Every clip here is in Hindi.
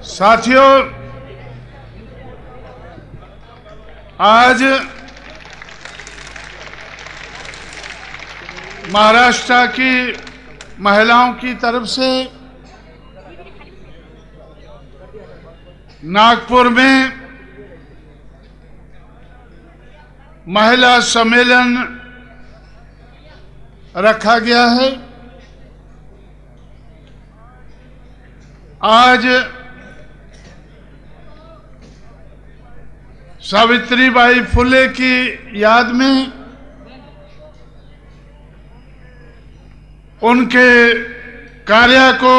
साथियों, आज महाराष्ट्र की महिलाओं की तरफ से नागपुर में महिला सम्मेलन रखा गया है। आज सावित्रीबाई फुले की याद में उनके कार्य को,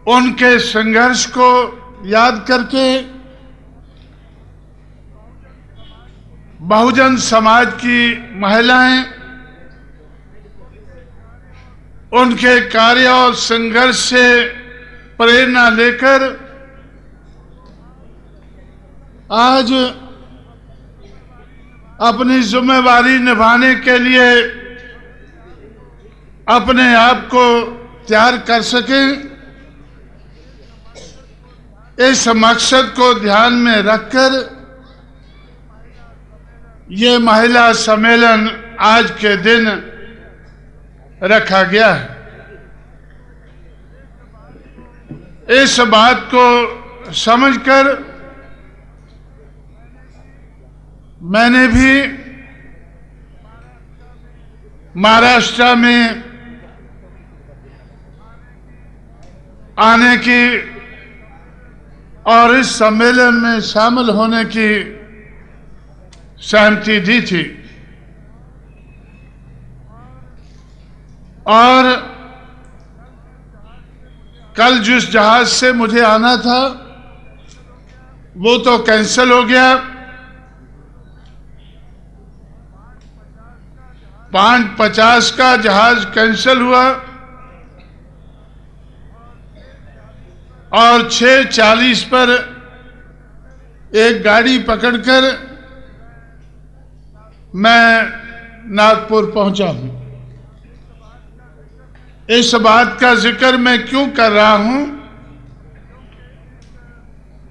उनके संघर्ष को याद करके बहुजन समाज की महिलाएं उनके कार्य और संघर्ष से प्रेरणा लेकर आज अपनी जिम्मेवारी निभाने के लिए अपने आप को तैयार कर सकें, इस मकसद को ध्यान में रखकर ये महिला सम्मेलन आज के दिन रखा गया है। इस बात को समझकर मैंने भी महाराष्ट्र में आने की और इस सम्मेलन में शामिल होने की सहमति दी थी और कल जिस जहाज से मुझे आना था वो तो कैंसिल हो गया। 5:50 का जहाज कैंसिल हुआ और 6:40 पर एक गाड़ी पकड़कर मैं नागपुर पहुंचा हूं। इस बात का जिक्र मैं क्यों कर रहा हूं?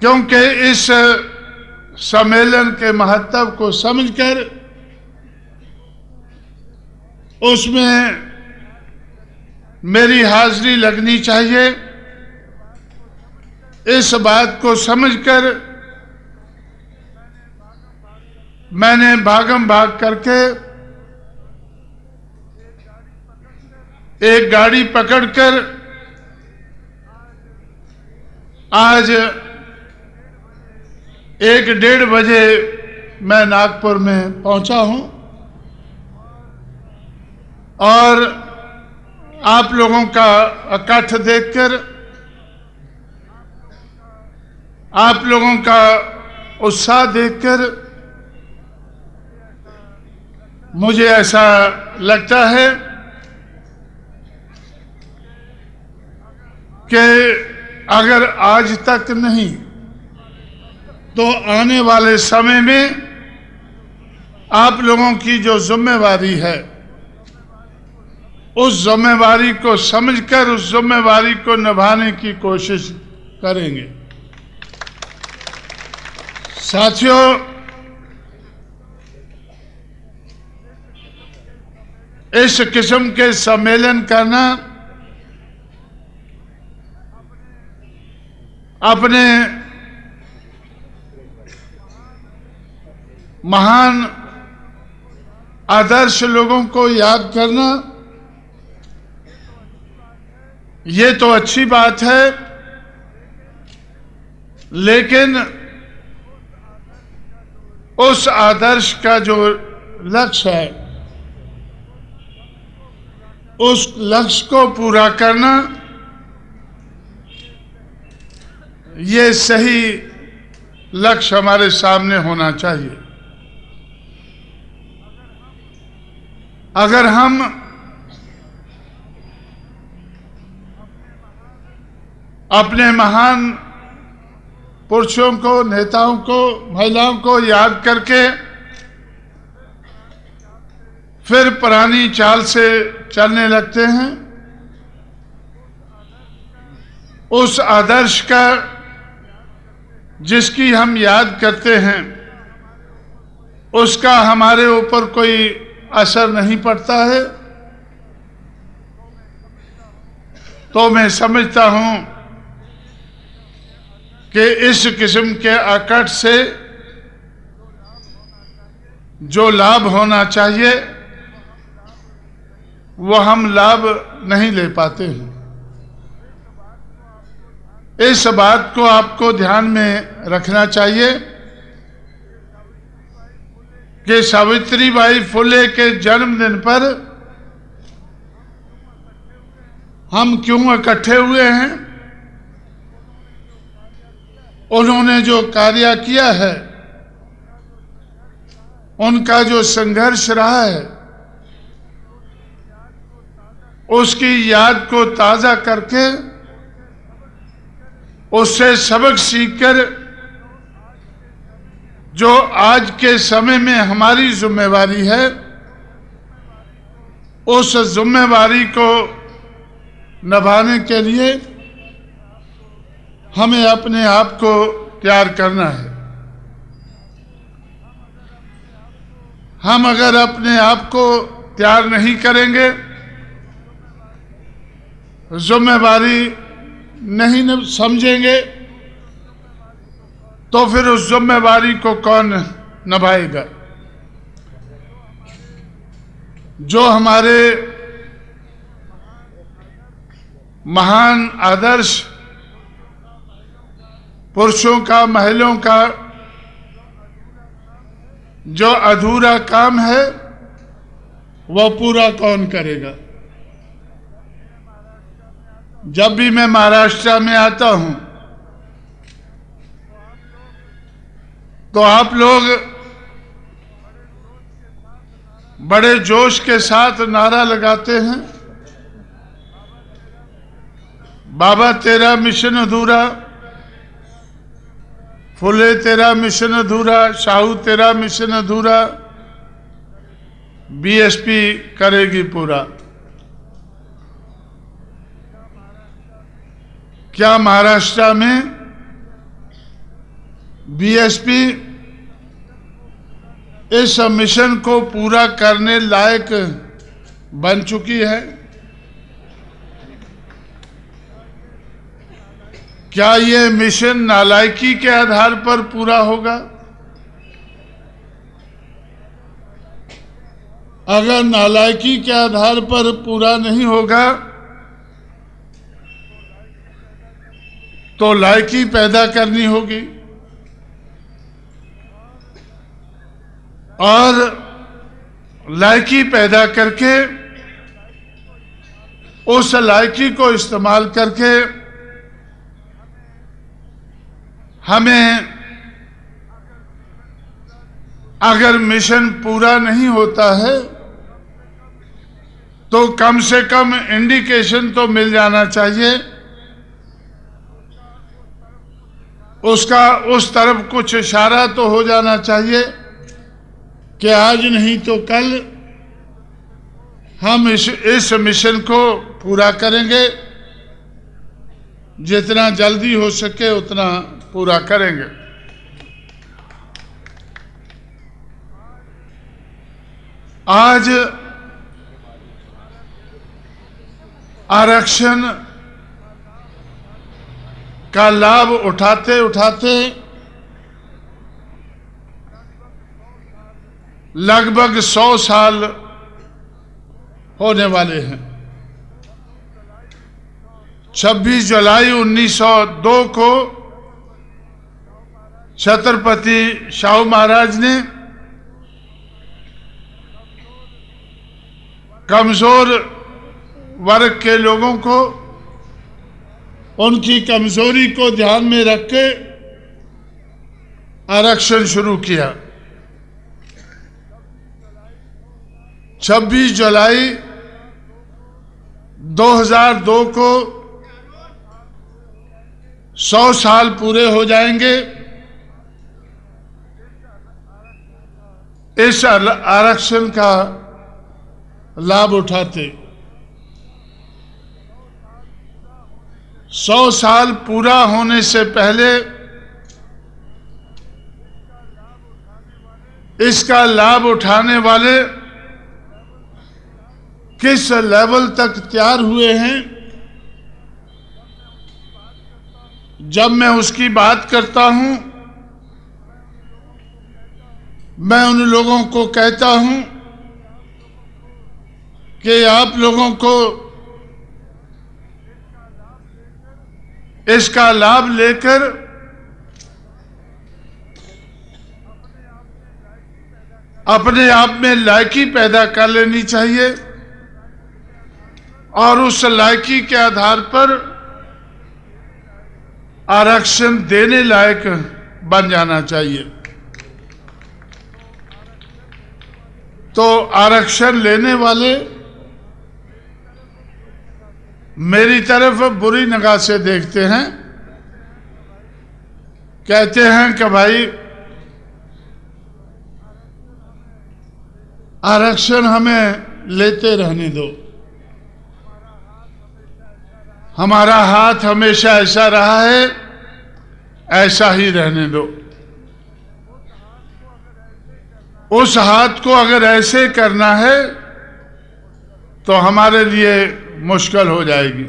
क्योंकि इस सम्मेलन के महत्व को समझकर उसमें मेरी हाजिरी लगनी चाहिए। इस बात को समझकर मैंने भागम भाग करके एक गाड़ी पकड़कर आज 1-1:30 बजे मैं नागपुर में पहुंचा हूं और आप लोगों का इकट्ठ देखकर, आप लोगों का उत्साह देखकर मुझे ऐसा लगता है कि अगर आज तक नहीं तो आने वाले समय में आप लोगों की जो जिम्मेवारी है उस जिम्मेवारी को समझकर उस जिम्मेवारी को निभाने की कोशिश करेंगे। साथियों, इस किस्म के सम्मेलन करना अपने महान आदर्श लोगों को याद करना ये तो अच्छी बात है, लेकिन उस आदर्श का जो लक्ष्य है उस लक्ष्य को पूरा करना ये सही लक्ष्य हमारे सामने होना चाहिए। अगर हम अपने महान पुरुषों को, नेताओं को, महिलाओं को याद करके फिर पुरानी चाल से चलने लगते हैं उस आदर्श का जिसकी हम याद करते हैं उसका हमारे ऊपर कोई असर नहीं पड़ता है, तो मैं समझता हूं कि इस किस्म के आकट से जो लाभ होना चाहिए वो हम लाभ नहीं ले पाते हैं। इस बात को आपको ध्यान में रखना चाहिए कि सावित्रीबाई फुले के जन्मदिन पर हम क्यों इकट्ठे हुए हैं। उन्होंने जो कार्य किया है, उनका जो संघर्ष रहा है, उसकी याद को ताजा करके उससे सबक सीखकर जो आज के समय में हमारी जिम्मेवारी है, उस जिम्मेवारी को निभाने के लिए हमें अपने आप को तैयार करना है। हम अगर अपने आप को तैयार नहीं करेंगे, जिम्मेवारी नहीं समझेंगे, तो फिर उस जिम्मेवारी को कौन निभाएगा। जो हमारे महान आदर्श पुरुषों का, महिलाओं का जो अधूरा काम है वह पूरा कौन करेगा। जब भी मैं महाराष्ट्र में आता हूं तो आप लोग बड़े जोश के साथ नारा लगाते हैं, बाबा तेरा मिशन अधूरा, फुले तेरा मिशन अधूरा, साहू तेरा मिशन अधूरा, बीएसपी करेगी पूरा। क्या महाराष्ट्र में बीएसपी इस मिशन को पूरा करने लायक बन चुकी है? क्या ये मिशन नालायकी के आधार पर पूरा होगा? अगर नालायकी के आधार पर पूरा नहीं होगा तो लायकी पैदा करनी होगी, और लायकी पैदा करके उस लायकी को इस्तेमाल करके हमें, अगर मिशन पूरा नहीं होता है तो कम से कम इंडिकेशन तो मिल जाना चाहिए, उसका उस तरफ कुछ इशारा तो हो जाना चाहिए कि आज नहीं तो कल हम इस मिशन को पूरा करेंगे, जितना जल्दी हो सके उतना पूरा करेंगे। आज आरक्षण का लाभ उठाते उठाते लगभग 100 साल होने वाले हैं। 26 जुलाई 1902 को छत्रपति शाहू महाराज ने कमजोर वर्ग के लोगों को, उनकी कमजोरी को ध्यान में रख के आरक्षण शुरू किया। 26 जुलाई 2002 को 100 साल पूरे हो जाएंगे इस आरक्षण का लाभ उठाते। 100 साल पूरा होने से पहले इसका लाभ उठाने वाले किस लेवल तक तैयार हुए हैं, जब मैं उसकी बात करता हूं, मैं उन लोगों को कहता हूं कि आप लोगों को इसका लाभ लेकर अपने आप में लायकी पैदा कर लेनी चाहिए और उस लायकी के आधार पर आरक्षण देने लायक बन जाना चाहिए। तो आरक्षण लेने वाले मेरी तरफ बुरी निगाह से देखते हैं, कहते हैं कि भाई आरक्षण हमें लेते रहने दो, हमारा हाथ हमेशा ऐसा रहा है, ऐसा ही रहने दो। उस हाथ को अगर ऐसे करना है तो हमारे लिए मुश्किल हो जाएगी।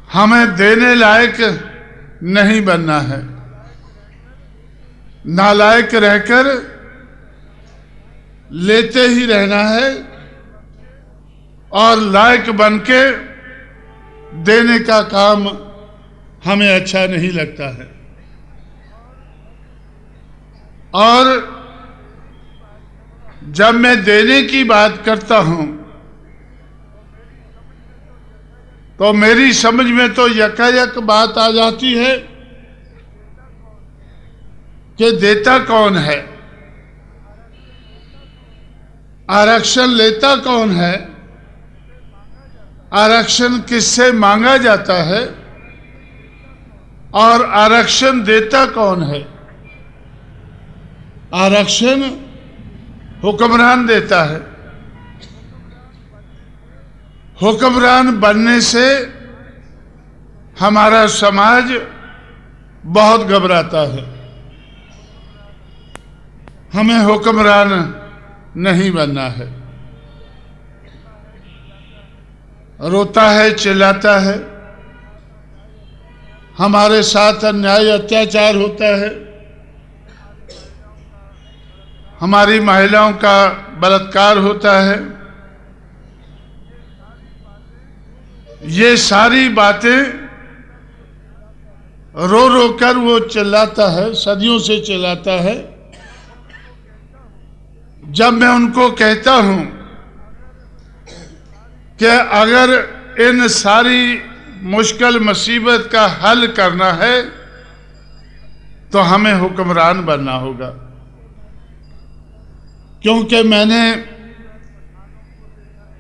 हमें देने लायक नहीं बनना है, नालायक रहकर लेते ही रहना है और लायक बनके देने का काम हमें अच्छा नहीं लगता है। और जब मैं देने की बात करता हूं तो मेरी समझ में तो यकायक बात आ जाती है कि देता कौन है, आरक्षण लेता कौन है, आरक्षण किससे मांगा जाता है और आरक्षण देता कौन है। आरक्षण हुक्मरान देता है। हुक्मरान बनने से हमारा समाज बहुत घबराता है। हमें हुक्मरान नहीं बनना है। रोता है, चिल्लाता है, हमारे साथ अन्याय अत्याचार होता है, हमारी महिलाओं का बलात्कार होता है। ये सारी बातें रो रो कर वो चिल्लाता है, सदियों से चिल्लाता है। जब मैं उनको कहता हूं कि अगर इन सारी मुश्किल मुसीबत का हल करना है तो हमें हुक्मरान बनना होगा, क्योंकि मैंने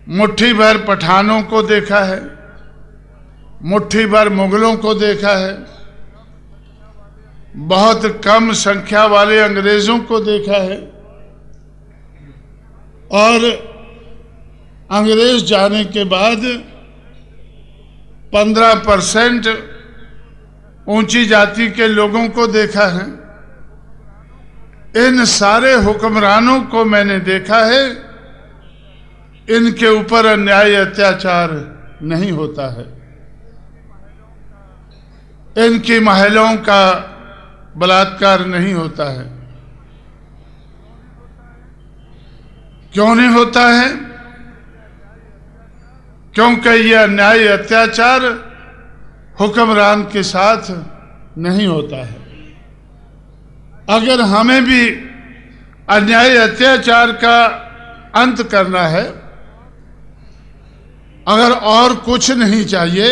मुट्ठी भर पठानों को देखा है, मुट्ठी भर मुगलों को देखा है, बहुत कम संख्या वाले अंग्रेजों को देखा है, और अंग्रेज जाने के बाद 15% ऊंची जाति के लोगों को देखा है। इन सारे हुक्मरानों को मैंने देखा है, इनके ऊपर अन्याय अत्याचार नहीं होता है, इनकी महिलाओं का बलात्कार नहीं होता है। क्यों नहीं होता है? क्योंकि यह अन्याय अत्याचार हुक्मरान के साथ नहीं होता है। अगर हमें भी अन्याय अत्याचार का अंत करना है, अगर और कुछ नहीं चाहिए,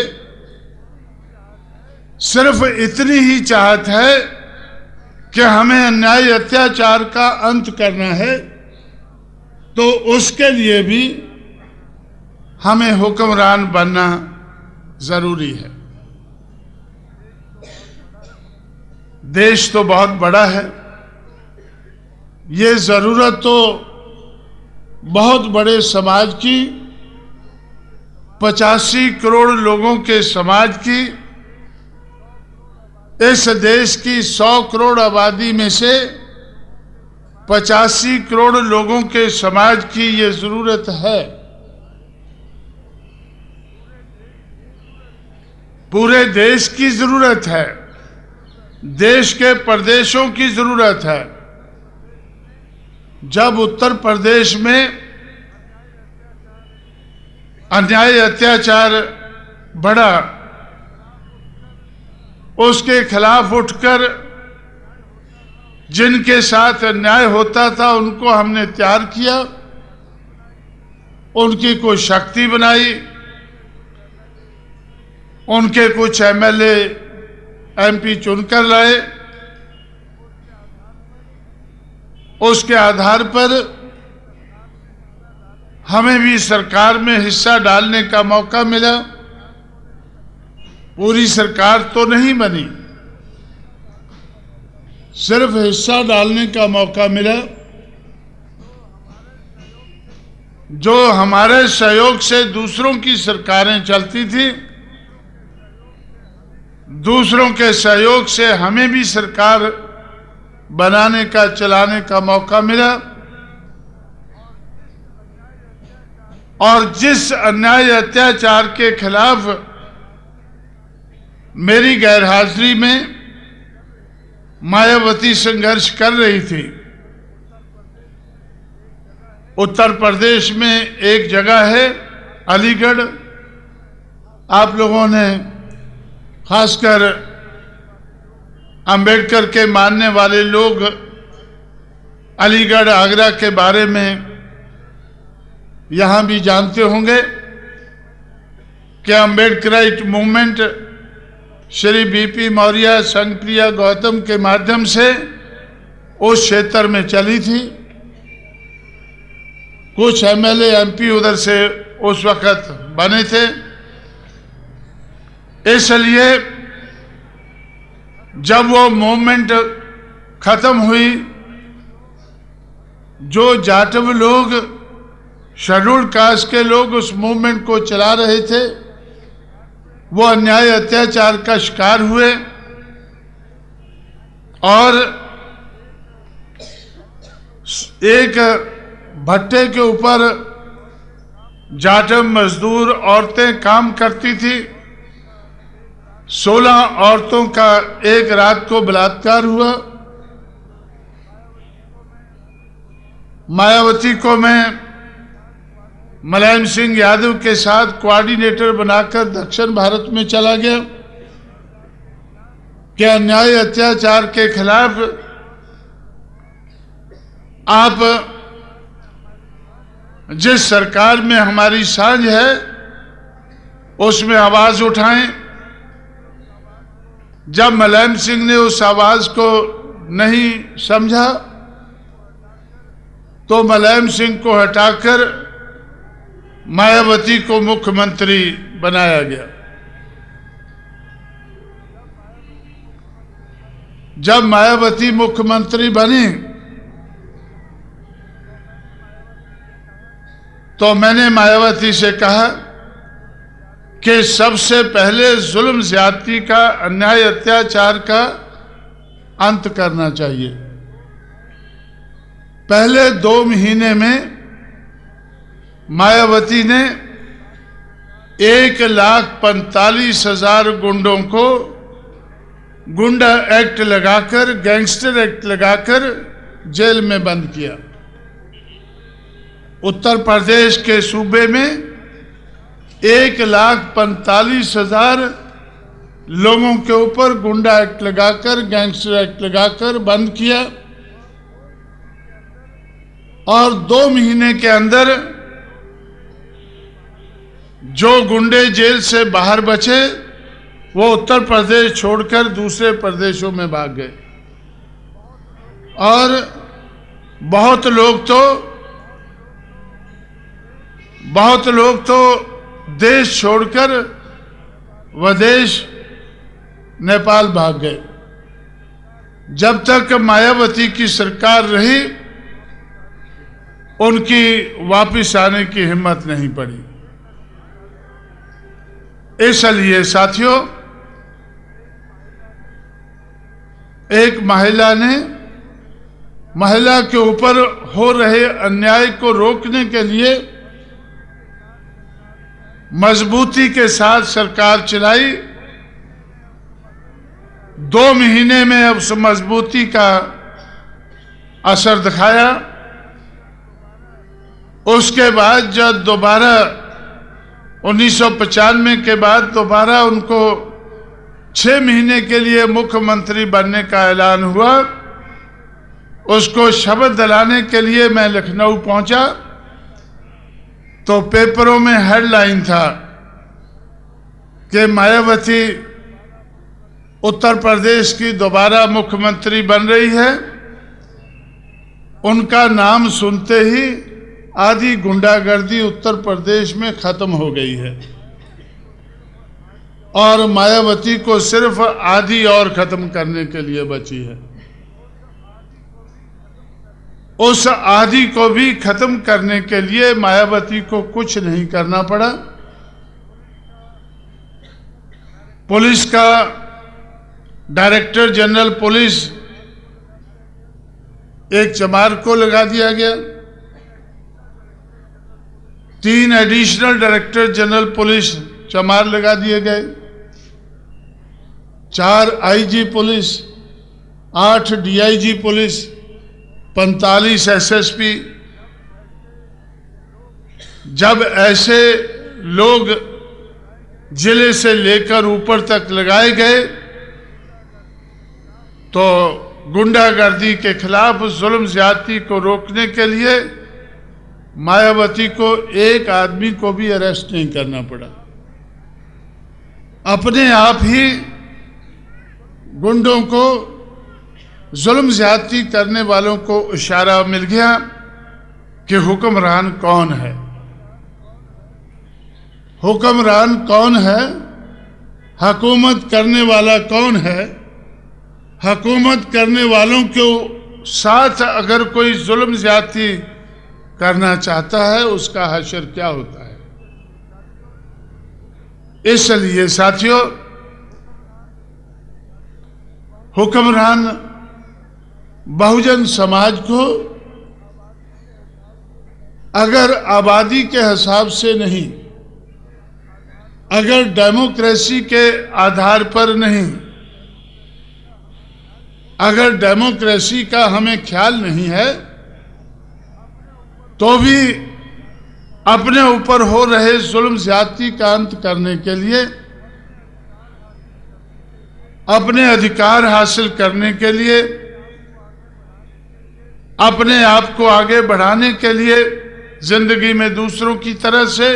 सिर्फ इतनी ही चाहत है कि हमें अन्याय अत्याचार का अंत करना है, तो उसके लिए भी हमें हुक्मरान बनना जरूरी है। देश तो बहुत बड़ा है, ये जरूरत तो बहुत बड़े समाज की 85 करोड़ लोगों के समाज की, इस देश की 100 करोड़ आबादी में से 85 करोड़ लोगों के समाज की ये जरूरत है। पूरे देश की जरूरत है, देश के प्रदेशों की जरूरत है। जब उत्तर प्रदेश में अन्याय अत्याचार बढ़ा, उसके खिलाफ उठकर जिनके साथ अन्याय होता था उनको हमने तैयार किया, उनकी कुछ शक्ति बनाई, उनके कुछ एमएलए एमपी चुनकर लाए। उसके आधार पर हमें भी सरकार में हिस्सा डालने का मौका मिला। पूरी सरकार तो नहीं बनी, सिर्फ हिस्सा डालने का मौका मिला। जो हमारे सहयोग से दूसरों की सरकारें चलती थी, दूसरों के सहयोग से हमें भी सरकार बनाने का, चलाने का मौका मिला। और जिस अन्याय अत्याचार के खिलाफ मेरी गैरहाजिरी में मायावती संघर्ष कर रही थी, उत्तर प्रदेश में एक जगह है अलीगढ़। आप लोगों ने खासकर अंबेडकर के मानने वाले लोग अलीगढ़ आगरा के बारे में यहां भी जानते होंगे कि अम्बेडकराइट मूवमेंट श्री बीपी मौर्य, संगप्रिया गौतम के माध्यम से उस क्षेत्र में चली थी। कुछ एमएलए एमपी उधर से उस वक्त बने थे। इसलिए जब वो मूवमेंट खत्म हुई, जो जाटव लोग, शेड्यूल्ड कास्ट के लोग उस मूवमेंट को चला रहे थे, वो अन्याय अत्याचार का शिकार हुए और एक भट्टे के ऊपर जाटव मजदूर औरतें काम करती थी। 16 औरतों का एक रात को बलात्कार हुआ। मायावती को मैं मुलायम सिंह यादव के साथ कोऑर्डिनेटर बनाकर दक्षिण भारत में चला गया कि अन्याय अत्याचार के खिलाफ आप जिस सरकार में हमारी साझ है उसमें आवाज उठाएं। जब मुलायम सिंह ने उस आवाज को नहीं समझा तो मुलायम सिंह को हटाकर मायावती को मुख्यमंत्री बनाया गया। जब मायावती मुख्यमंत्री बनी तो मैंने मायावती से कहा कि सबसे पहले जुल्म ज्यादती का, अन्याय अत्याचार का अंत करना चाहिए। पहले 2 महीने में मायावती ने 1,45,000 गुंडों को गुंडा एक्ट लगाकर, गैंगस्टर एक्ट लगाकर जेल में बंद किया। उत्तर प्रदेश के सूबे में 1,45,000 लोगों के ऊपर गुंडा एक्ट लगाकर, गैंगस्टर एक्ट लगाकर बंद किया। और 2 महीने के अंदर जो गुंडे जेल से बाहर बचे वो उत्तर प्रदेश छोड़कर दूसरे प्रदेशों में भाग गए। और बहुत लोग तो देश छोड़कर विदेश नेपाल भाग गए। जब तक मायावती की सरकार रही उनकी वापस आने की हिम्मत नहीं पड़ी। इसलिए साथियों, एक महिला के ऊपर हो रहे अन्याय को रोकने के लिए मजबूती के साथ सरकार चलाई। 2 महीने में उस मजबूती का असर दिखाया। उसके बाद जब दोबारा 1995 के बाद दोबारा उनको 6 महीने के लिए मुख्यमंत्री बनने का ऐलान हुआ, उसको शपथ दिलाने के लिए मैं लखनऊ पहुंचा तो पेपरों में हेडलाइन था कि मायावती उत्तर प्रदेश की दोबारा मुख्यमंत्री बन रही है। उनका नाम सुनते ही आधी गुंडागर्दी उत्तर प्रदेश में खत्म हो गई है और मायावती को सिर्फ आधी और खत्म करने के लिए बची है। उस आधी को भी खत्म करने के लिए मायावती को कुछ नहीं करना पड़ा। पुलिस का डायरेक्टर जनरल पुलिस एक चमार को लगा दिया गया। 3 एडिशनल डायरेक्टर जनरल पुलिस चमार लगा दिए गए। 4 IG police, 8 DIG police, 45 SSP. जब ऐसे लोग जिले से लेकर ऊपर तक लगाए गए तो गुंडागर्दी के खिलाफ जुल्म ज्यादती को रोकने के लिए मायावती को एक आदमी को भी अरेस्ट नहीं करना पड़ा। अपने आप ही गुंडों को, जुल्म ज्यादती करने वालों को इशारा मिल गया कि हुक्मरान कौन है। हुक्मरान कौन है, हुकूमत करने वाला कौन है, हुकूमत करने वालों के साथ अगर कोई जुल्म ज्यादती करना चाहता है उसका हश्र क्या होता है। इसलिए साथियों, हुक्मरान बहुजन समाज को अगर आबादी के हिसाब से नहीं, अगर डेमोक्रेसी के आधार पर नहीं, अगर डेमोक्रेसी का हमें ख्याल नहीं है तो भी अपने ऊपर हो रहे जुल्म ज्यादती का अंत करने के लिए, अपने अधिकार हासिल करने के लिए, अपने आप को आगे बढ़ाने के लिए जिंदगी में दूसरों की तरह से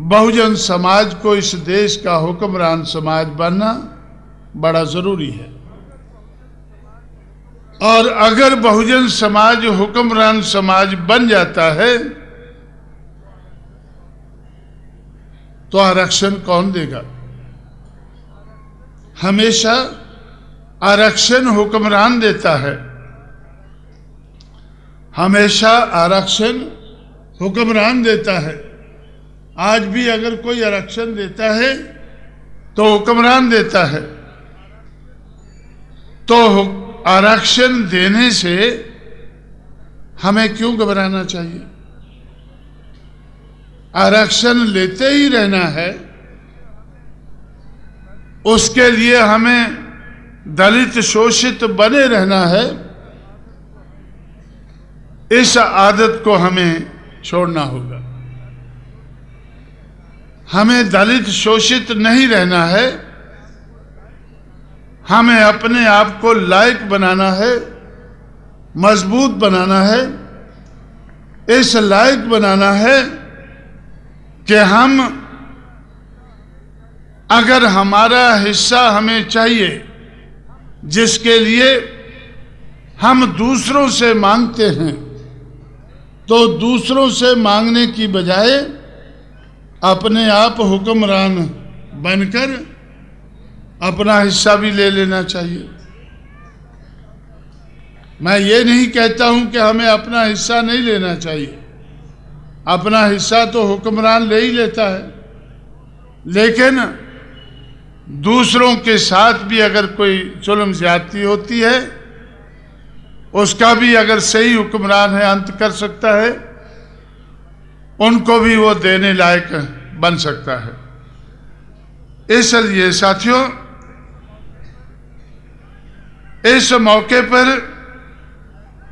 बहुजन समाज को इस देश का हुक्मरान समाज बनना बड़ा जरूरी है। और अगर बहुजन समाज हुक्मरान समाज बन जाता है तो आरक्षण कौन देगा? हमेशा आरक्षण हुक्मरान देता है, हमेशा आरक्षण हुक्मरान देता है। आज भी अगर कोई आरक्षण देता है तो हुक्मरान देता है। तो आरक्षण देने से हमें क्यों घबराना चाहिए? आरक्षण लेते ही रहना है। उसके लिए हमें दलित शोषित बने रहना है। इस आदत को हमें छोड़ना होगा। हमें दलित शोषित नहीं रहना है। हमें अपने आप को लायक बनाना है, मजबूत बनाना है। इस लायक बनाना है कि हम, अगर हमारा हिस्सा हमें चाहिए जिसके लिए हम दूसरों से मांगते हैं, तो दूसरों से मांगने की बजाय अपने आप हुक्मरान बनकर अपना हिस्सा भी ले लेना चाहिए। मैं ये नहीं कहता हूं कि हमें अपना हिस्सा नहीं लेना चाहिए। अपना हिस्सा तो हुक्मरान ले ही लेता है। लेकिन दूसरों के साथ भी अगर कोई जुल्म ज्यादती होती है, उसका भी अगर सही हुक्मरान है अंत कर सकता है, उनको भी वो देने लायक बन सकता है। इसलिए साथियों, इस मौके पर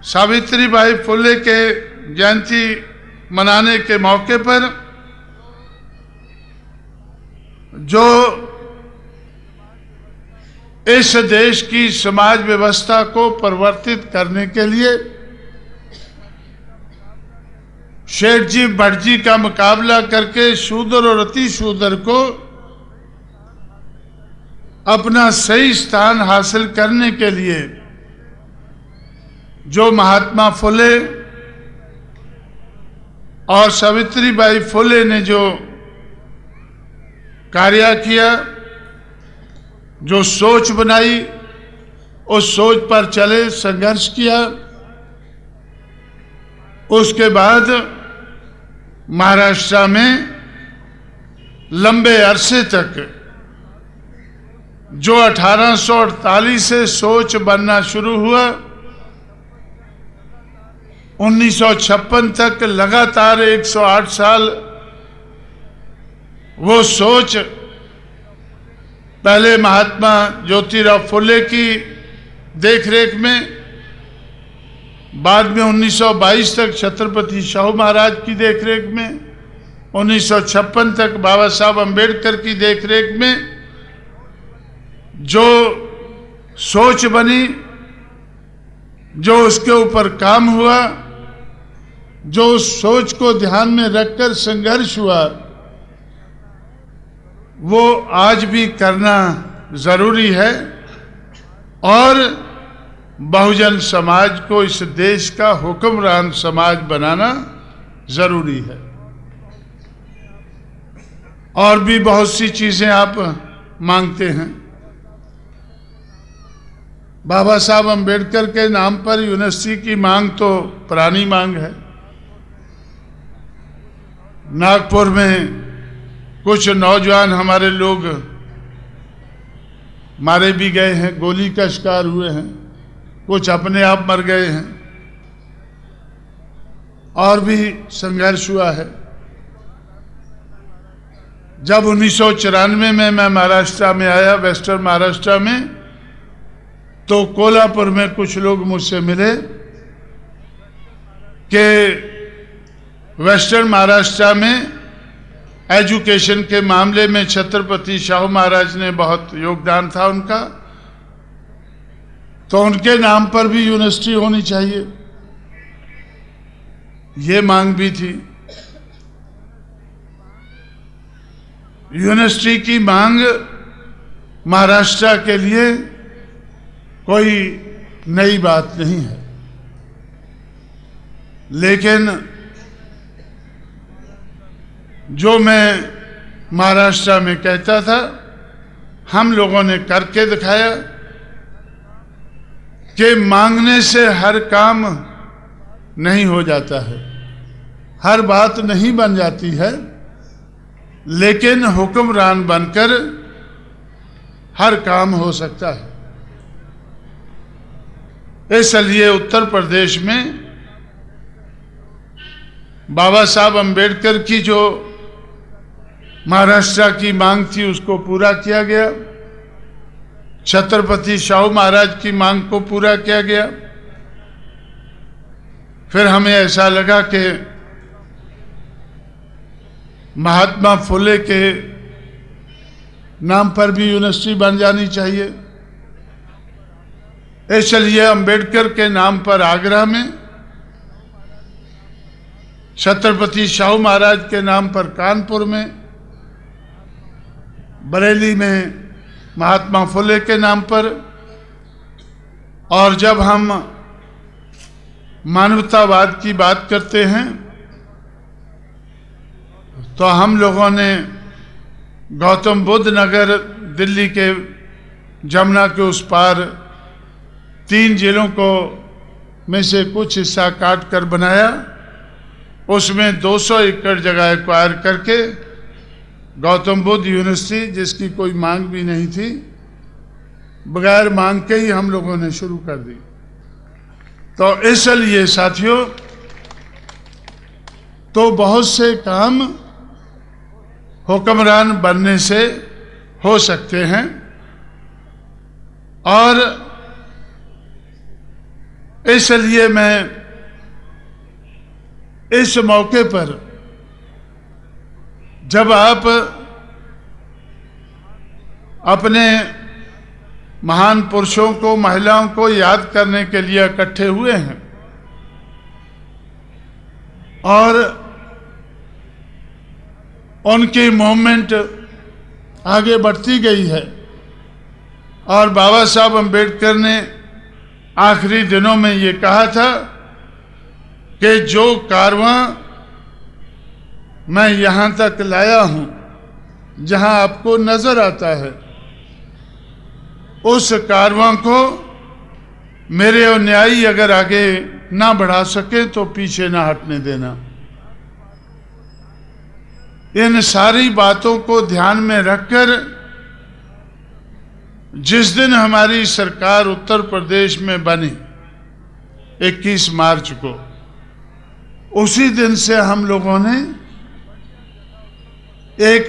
सावित्रीबाई फुले के जयंती मनाने के मौके पर जो इस देश की समाज व्यवस्था को परिवर्तित करने के लिए शेठ जी भट्ट जी का मुकाबला करके शूद्र और अति शूद्र को अपना सही स्थान हासिल करने के लिए जो महात्मा फुले और सावित्रीबाई फुले ने जो कार्य किया, जो सोच बनाई, उस सोच पर चले, संघर्ष किया, उसके बाद महाराष्ट्र में लंबे अरसे तक जो 1848 से सोच बनना शुरू हुआ, 1956 तक लगातार 108 साल वो सोच पहले महात्मा ज्योतिराव फुले की देखरेख में, बाद में 1922 तक छत्रपति शाहू महाराज की देखरेख में, 1956 तक बाबा साहब अम्बेडकर की देखरेख में जो सोच बनी, जो उसके ऊपर काम हुआ, जो उस सोच को ध्यान में रखकर संघर्ष हुआ, वो आज भी करना जरूरी है और बहुजन समाज को इस देश का हुक्मरान समाज बनाना जरूरी है। और भी बहुत सी चीजें आप मांगते हैं। बाबा साहब अम्बेडकर के नाम पर यूनिवर्सिटी की मांग तो पुरानी मांग है। नागपुर में कुछ नौजवान हमारे लोग मारे भी गए हैं, गोली का शिकार हुए हैं, कुछ अपने आप मर गए हैं, और भी संघर्ष हुआ है। जब 1994 में मैं महाराष्ट्र में आया, वेस्टर्न महाराष्ट्र में, तो कोल्हापुर में कुछ लोग मुझसे मिले कि वेस्टर्न महाराष्ट्र में एजुकेशन के मामले में छत्रपति शाहू महाराज ने बहुत योगदान था उनका, तो उनके नाम पर भी यूनिवर्सिटी होनी चाहिए, ये मांग भी थी। यूनिवर्सिटी की मांग महाराष्ट्र के लिए कोई नई बात नहीं है, लेकिन जो मैं महाराष्ट्र में कहता था, हम लोगों ने करके दिखाया कि मांगने से हर काम नहीं हो जाता है, हर बात नहीं बन जाती है, लेकिन हुक्मरान बनकर हर काम हो सकता है। इसलिए उत्तर प्रदेश में बाबा साहब अम्बेडकर की जो महाराष्ट्र की मांग थी उसको पूरा किया गया, छत्रपति शाहू महाराज की मांग को पूरा किया गया। फिर हमें ऐसा लगा कि महात्मा फुले के नाम पर भी यूनिवर्सिटी बन जानी चाहिए। इसलिए अम्बेडकर के नाम पर आगरा में, छत्रपति शाहू महाराज के नाम पर कानपुर में, बरेली में महात्मा फुले के नाम पर, और जब हम मानवतावाद की बात करते हैं तो हम लोगों ने गौतम बुद्ध नगर दिल्ली के जमुना के उस पार 3 जिलों को में से कुछ हिस्सा काट कर बनाया, उसमें 200 एकड़ जगह एक्वायर करके गौतम बुद्ध यूनिवर्सिटी, जिसकी कोई मांग भी नहीं थी, बगैर मांग के ही हम लोगों ने शुरू कर दी। तो इसलिए साथियों, तो बहुत से काम हुक्मरान बनने से हो सकते हैं, और इसलिए मैं इस मौके पर जब आप अपने महान पुरुषों को, महिलाओं को याद करने के लिए इकट्ठे हुए हैं और उनकी मूवमेंट आगे बढ़ती गई है, और बाबा साहब अम्बेडकर ने आखिरी दिनों में ये कहा था कि जो कारवां मैं यहाँ तक लाया हूँ, जहाँ आपको नजर आता है, उस कारवां को मेरे अनुयायी अगर आगे ना बढ़ा सके तो पीछे ना हटने देना। इन सारी बातों को ध्यान में रखकर जिस दिन हमारी सरकार उत्तर प्रदेश में बनी 21 मार्च को, उसी दिन से हम लोगों ने एक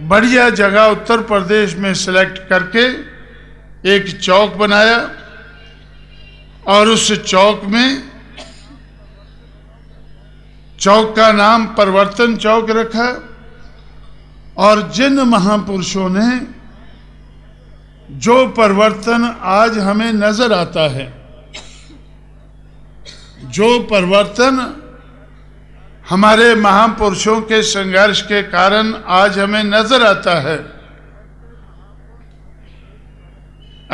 बढ़िया जगह उत्तर प्रदेश में सिलेक्ट करके एक चौक बनाया, और उस चौक का नाम परिवर्तन चौक रखा। और जिन महापुरुषों ने जो परिवर्तन आज हमें नजर आता है, जो परिवर्तन हमारे महापुरुषों के संघर्ष के कारण आज हमें नजर आता है,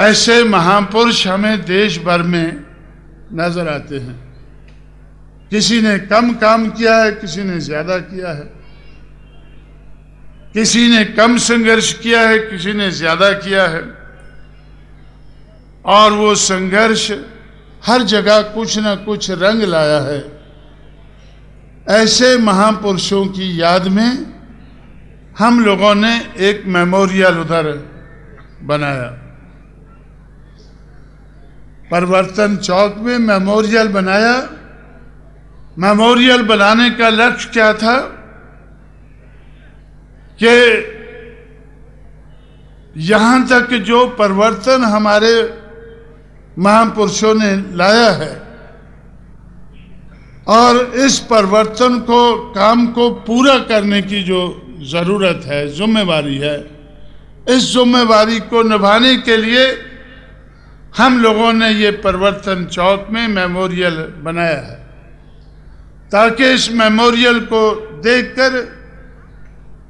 ऐसे महापुरुष हमें देश भर में नजर आते हैं। किसी ने कम काम किया है, किसी ने ज्यादा किया है, किसी ने कम संघर्ष किया है, किसी ने ज्यादा किया है, और वो संघर्ष हर जगह कुछ न कुछ रंग लाया है। ऐसे महापुरुषों की याद में हम लोगों ने एक मेमोरियल उधर बनाया, परिवर्तन चौक में मेमोरियल बनाया। मेमोरियल बनाने का लक्ष्य क्या था कि यहां तक जो परिवर्तन हमारे महापुरुषों ने लाया है, और इस परिवर्तन को, काम को पूरा करने की जो जरूरत है, जिम्मेवारी है, इस जिम्मेवारी को निभाने के लिए हम लोगों ने ये परिवर्तन चौक में मेमोरियल बनाया है, ताकि इस मेमोरियल को देखकर,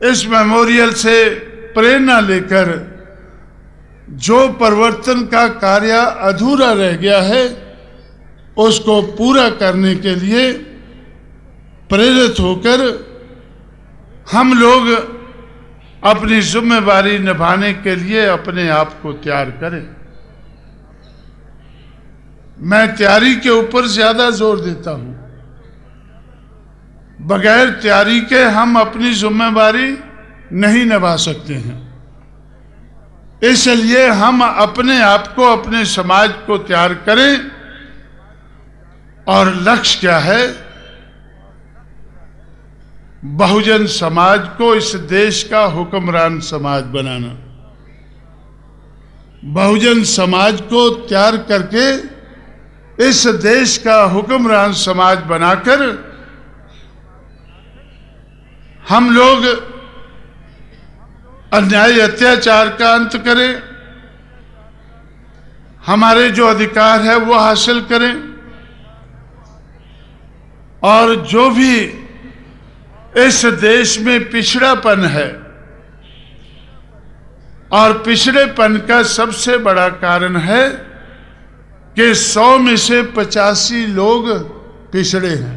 इस मेमोरियल से प्रेरणा लेकर जो परिवर्तन का कार्य अधूरा रह गया है, उसको पूरा करने के लिए प्रेरित होकर हम लोग अपनी जिम्मेवारी निभाने के लिए अपने आप को तैयार करें। मैं तैयारी के ऊपर ज्यादा जोर देता हूं। बगैर तैयारी के हम अपनी जिम्मेवारी नहीं निभा सकते हैं। इसलिए हम अपने आप को, अपने समाज को तैयार करें। और लक्ष्य क्या है? बहुजन समाज को इस देश का हुक्मरान समाज बनाना। बहुजन समाज को तैयार करके इस देश का हुक्मरान समाज बनाकर हम लोग अन्याय अत्याचार का अंत करें, हमारे जो अधिकार है वो हासिल करें, और जो भी इस देश में पिछड़ापन है, और पिछड़ेपन का सबसे बड़ा कारण है कि 100 में से 85 लोग पिछड़े हैं।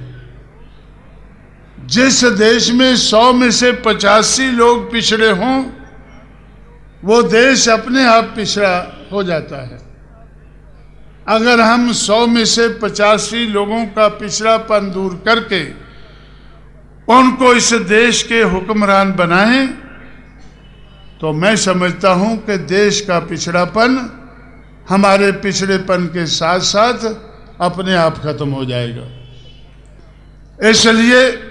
जिस देश में 100 में से 85 लोग पिछड़े हों, वो देश अपने आप पिछड़ा हो जाता है। अगर हम 100 में से 85 लोगों का पिछड़ापन दूर करके उनको इस देश के हुक्मरान बनाएं, तो मैं समझता हूं कि देश का पिछड़ापन हमारे पिछड़ेपन के साथ साथ अपने आप खत्म हो जाएगा। इसलिए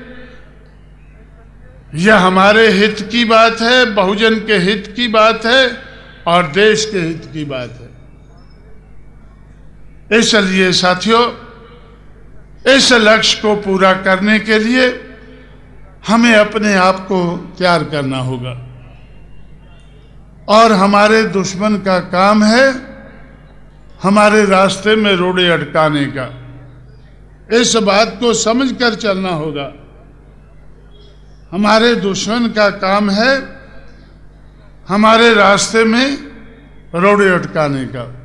यह हमारे हित की बात है, बहुजन के हित की बात है और देश के हित की बात है। इसलिए साथियों, इस लक्ष्य को पूरा करने के लिए हमें अपने आप को तैयार करना होगा और हमारे दुश्मन का काम है हमारे रास्ते में रोड़े अटकाने का। इस बात को समझकर चलना होगा। हमारे दुश्मन का काम है हमारे रास्ते में रोड़े अटकाने का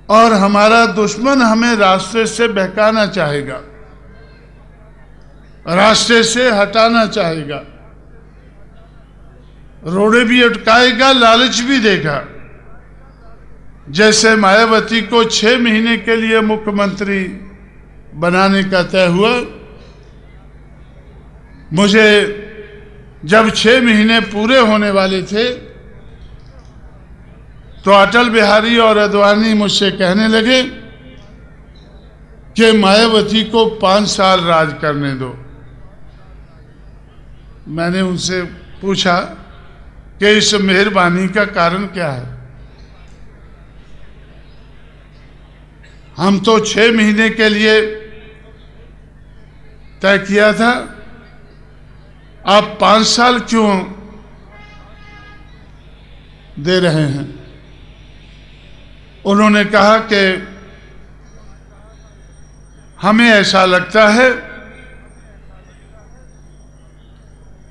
और हमारा दुश्मन हमें रास्ते से बहकाना चाहेगा, रास्ते से हटाना चाहेगा, रोड़े भी अटकाएगा, लालच भी देगा। जैसे मायावती को 6 महीने के लिए मुख्यमंत्री बनाने का तय हुआ, मुझे जब 6 महीने पूरे होने वाले थे तो अटल बिहारी और आडवाणी मुझसे कहने लगे कि मायावती को 5 साल राज करने दो। मैंने उनसे पूछा कि इस मेहरबानी का कारण क्या है? हम तो 6 महीने के लिए तय किया था, आप 5 साल क्यों दे रहे हैं? उन्होंने कहा कि हमें ऐसा लगता है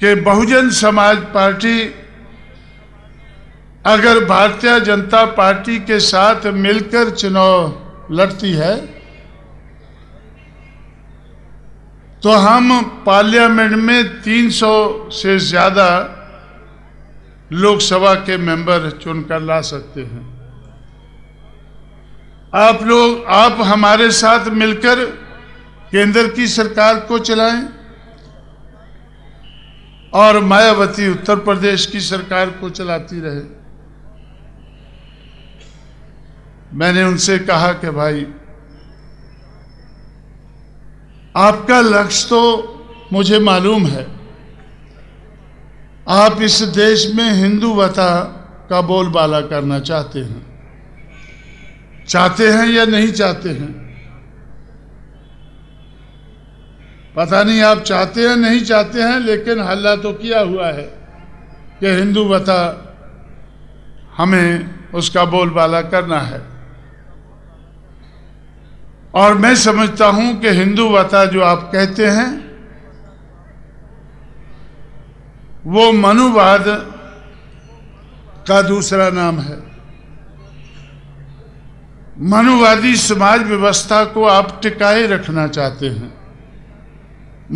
कि बहुजन समाज पार्टी अगर भारतीय जनता पार्टी के साथ मिलकर चुनाव लड़ती है तो हम पार्लियामेंट में 300 से ज्यादा लोकसभा के मेंबर चुनकर ला सकते हैं। आप हमारे साथ मिलकर केंद्र की सरकार को चलाएं और मायावती उत्तर प्रदेश की सरकार को चलाती रहे। मैंने उनसे कहा कि भाई, आपका लक्ष्य तो मुझे मालूम है, आप इस देश में हिंदुवता का बोलबाला करना चाहते हैं या नहीं चाहते हैं? पता नहीं आप चाहते हैं नहीं चाहते हैं, लेकिन हल्ला तो किया हुआ है कि हिंदुवता हमें उसका बोलबाला करना है। और मैं समझता हूं कि हिंदुवता जो आप कहते हैं वो मनुवाद का दूसरा नाम है। मनुवादी समाज व्यवस्था को आप टिकाए रखना चाहते हैं।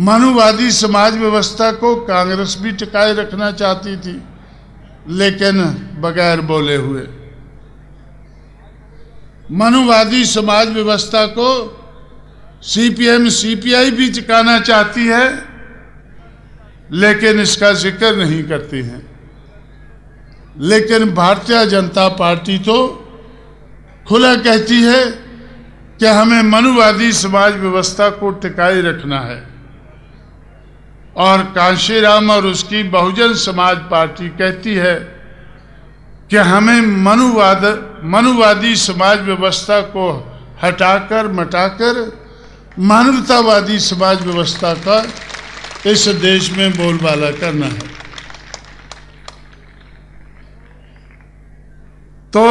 मनुवादी समाज व्यवस्था को कांग्रेस भी टिकाए रखना चाहती थी, लेकिन बगैर बोले हुए। मनुवादी समाज व्यवस्था को सीपीएम सीपीआई भी टिकाना चाहती है, लेकिन इसका जिक्र नहीं करती है। लेकिन भारतीय जनता पार्टी तो खुला कहती है कि हमें मनुवादी समाज व्यवस्था को टिकाए रखना है, और कांशीराम और उसकी बहुजन समाज पार्टी कहती है कि हमें मनुवादी समाज व्यवस्था को हटाकर मटाकर मानवतावादी समाज व्यवस्था का इस देश में बोलबाला करना है। तो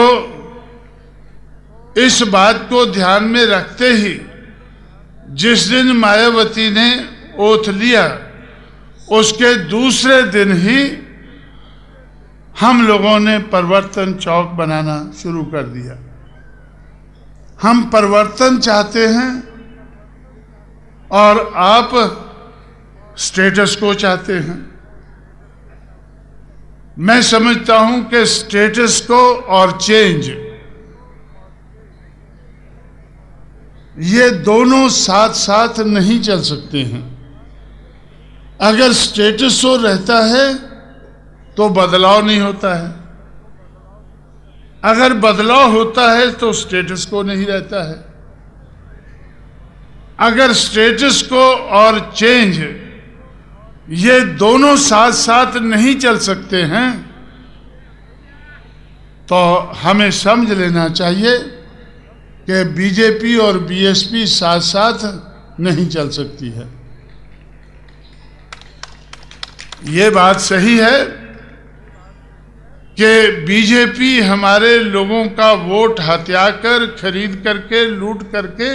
इस बात को ध्यान में रखते ही जिस दिन मायावती ने ओथ लिया, उसके दूसरे दिन ही हम लोगों ने परिवर्तन चौक बनाना शुरू कर दिया। हम परिवर्तन चाहते हैं और आप स्टेटस को चाहते हैं। मैं समझता हूं कि स्टेटस को और चेंज, ये दोनों साथ साथ नहीं चल सकते हैं। अगर स्टेटस को रहता है तो बदलाव नहीं होता है। अगर बदलाव होता है तो स्टेटस को नहीं रहता है। अगर स्टेटस को और चेंज ये दोनों साथ साथ नहीं चल सकते हैं तो हमें समझ लेना चाहिए कि बीजेपी और बीएसपी साथ साथ नहीं चल सकती है। ये बात सही है कि बीजेपी हमारे लोगों का वोट हथियाकर, खरीद करके, लूट करके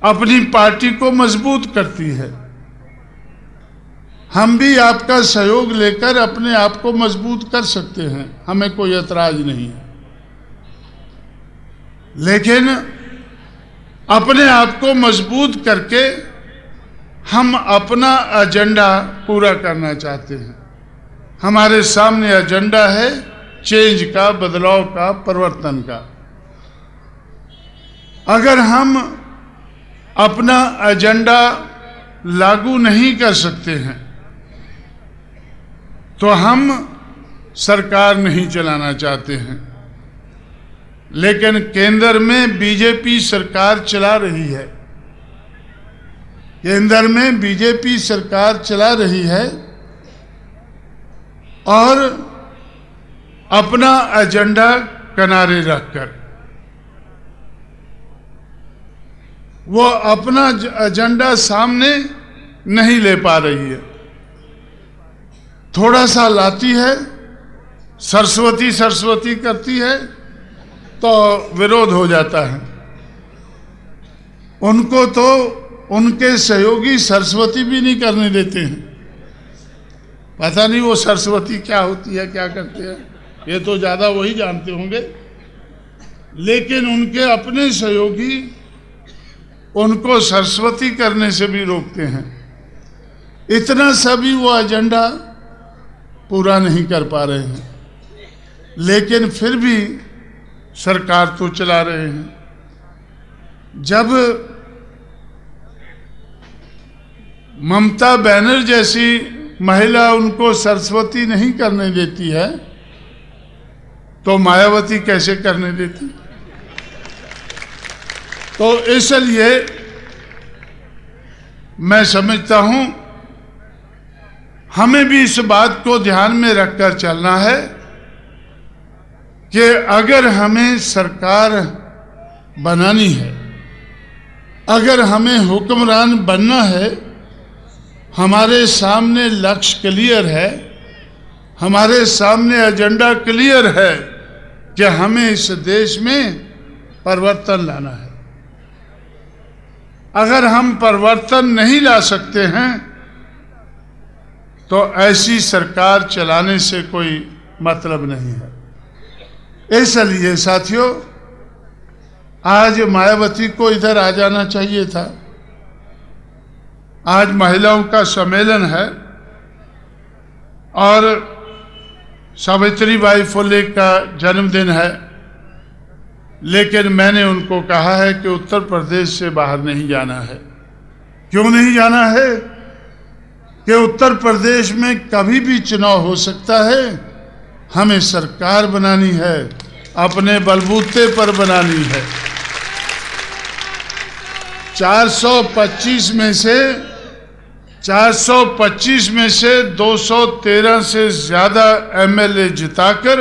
अपनी पार्टी को मजबूत करती है। हम भी आपका सहयोग लेकर अपने आप को मजबूत कर सकते हैं, हमें कोई एतराज नहीं है। लेकिन अपने आप को मजबूत करके हम अपना एजेंडा पूरा करना चाहते हैं। हमारे सामने एजेंडा है चेंज का, बदलाव का, परिवर्तन का। अगर हम अपना एजेंडा लागू नहीं कर सकते हैं तो हम सरकार नहीं चलाना चाहते हैं। लेकिन केंद्र में बीजेपी सरकार चला रही है, केंद्र में बीजेपी सरकार चला रही है और अपना एजेंडा किनारे रखकर वो अपना एजेंडा सामने नहीं ले पा रही है। थोड़ा सा लाती है, सरस्वती सरस्वती करती है तो विरोध हो जाता है। उनको तो उनके सहयोगी सरस्वती भी नहीं करने देते हैं। पता नहीं वो सरस्वती क्या होती है, क्या करते हैं, ये तो ज़्यादा वही जानते होंगे। लेकिन उनके अपने सहयोगी उनको सरस्वती करने से भी रोकते हैं। इतना सभी वो एजेंडा पूरा नहीं कर पा रहे हैं, लेकिन फिर भी सरकार तो चला रहे हैं। जब ममता बनर्जी जैसी महिला उनको सरस्वती नहीं करने देती है तो मायावती कैसे करने देती? तो इसलिए मैं समझता हूं हमें भी इस बात को ध्यान में रखकर चलना है कि अगर हमें सरकार बनानी है, अगर हमें हुक्मरान बनना है, हमारे सामने लक्ष्य क्लियर है, हमारे सामने एजेंडा क्लियर है कि हमें इस देश में परिवर्तन लाना है। अगर हम परिवर्तन नहीं ला सकते हैं तो ऐसी सरकार चलाने से कोई मतलब नहीं है। इसलिए साथियों, आज मायावती को इधर आ जाना चाहिए था। आज महिलाओं का सम्मेलन है और सावित्रीबाई फुले का जन्मदिन है, लेकिन मैंने उनको कहा है कि उत्तर प्रदेश से बाहर नहीं जाना है। क्यों नहीं जाना है? कि उत्तर प्रदेश में कभी भी चुनाव हो सकता है, हमें सरकार बनानी है, अपने बलबूते पर बनानी है। 425 में से 213 से ज्यादा एमएलए जिताकर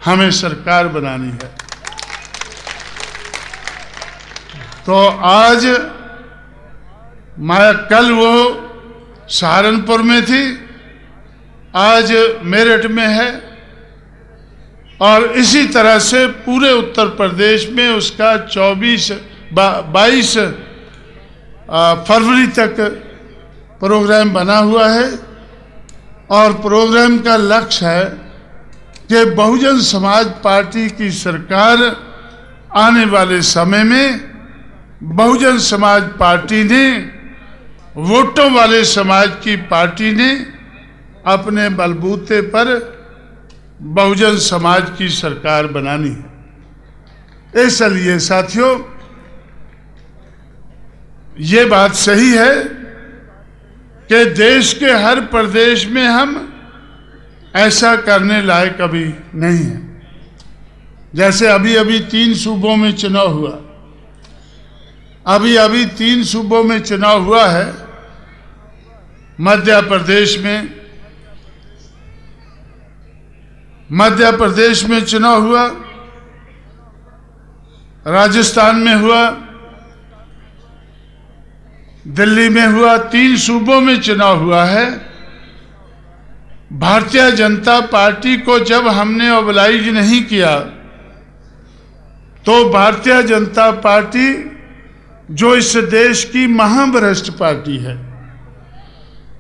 हमें सरकार बनानी है। तो आज कल वो सहारनपुर में थी, आज मेरठ में है और इसी तरह से पूरे उत्तर प्रदेश में उसका 22 फरवरी तक प्रोग्राम बना हुआ है। और प्रोग्राम का लक्ष्य है कि बहुजन समाज पार्टी की सरकार आने वाले समय में बहुजन समाज पार्टी ने, वोटों वाले समाज की पार्टी ने अपने बलबूते पर बहुजन समाज की सरकार बनानी है। इसलिए साथियों, ये बात सही है कि देश के हर प्रदेश में हम ऐसा करने लायक अभी नहीं है। जैसे अभी अभी 3 सूबों में चुनाव हुआ, अभी 3 सूबों में चुनाव हुआ है। मध्य प्रदेश में चुनाव हुआ, राजस्थान में हुआ, दिल्ली में हुआ, 3 सूबों में चुनाव हुआ है। भारतीय जनता पार्टी को जब हमने ओबलाइज नहीं किया तो भारतीय जनता पार्टी, जो इस देश की महाभ्रष्ट पार्टी है,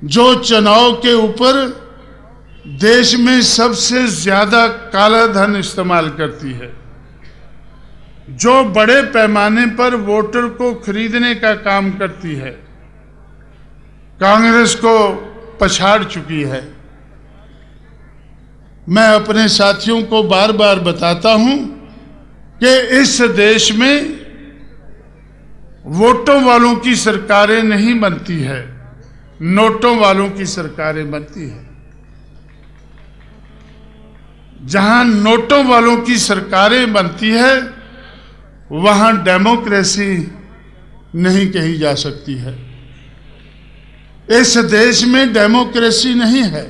जो चुनाव के ऊपर देश में सबसे ज्यादा काला धन इस्तेमाल करती है, जो बड़े पैमाने पर वोटर को खरीदने का काम करती है, कांग्रेस को पछाड़ चुकी है। मैं अपने साथियों को बार बार बताता हूं कि इस देश में वोटों वालों की सरकारें नहीं बनती है, नोटों वालों की सरकारें बनती है। जहां नोटों वालों की सरकारें बनती है वहां डेमोक्रेसी नहीं कही जा सकती है। इस देश में डेमोक्रेसी नहीं है।